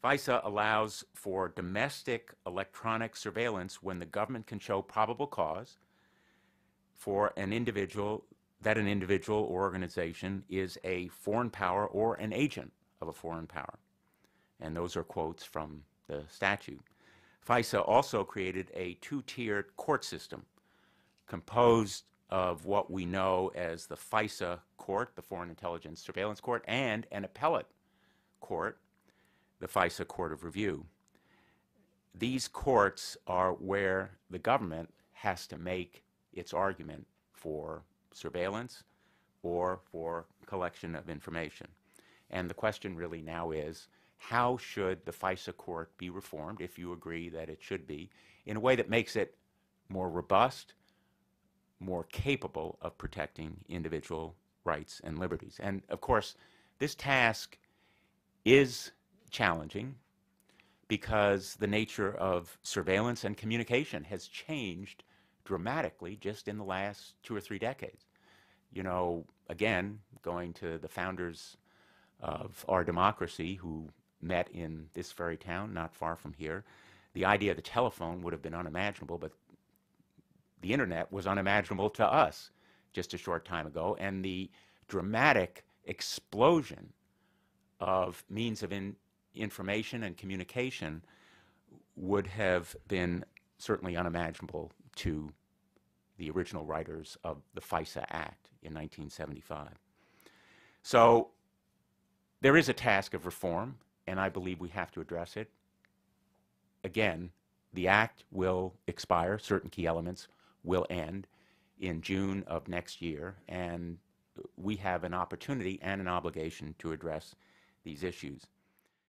FISA allows for domestic electronic surveillance when the government can show probable cause for an individual that an individual or organization is a foreign power or an agent of a foreign power. And those are quotes from the statute. FISA also created a two-tiered court system composed of what we know as the FISA court, the Foreign Intelligence Surveillance Court, and an appellate court, the FISA Court of Review. These courts are where the government has to make its argument for surveillance or for collection of information. And the question really now is, how should the FISA court be reformed, if you agree that it should be, in a way that makes it more robust, more capable of protecting individual rights and liberties? And of course, this task is challenging because the nature of surveillance and communication has changed dramatically just in the last 2 or 3 decades. You know, again, going to the founders of our democracy who met in this very town not far from here, the idea of the telephone would have been unimaginable, but the internet was unimaginable to us just a short time ago, and the dramatic explosion of means of information and communication would have been certainly unimaginable to the original writers of the FISA Act in 1975. So there is a task of reform, and I believe we have to address it. Again, the Act will expire, certain key elements will end in June of next year, and we have an opportunity and an obligation to address these issues.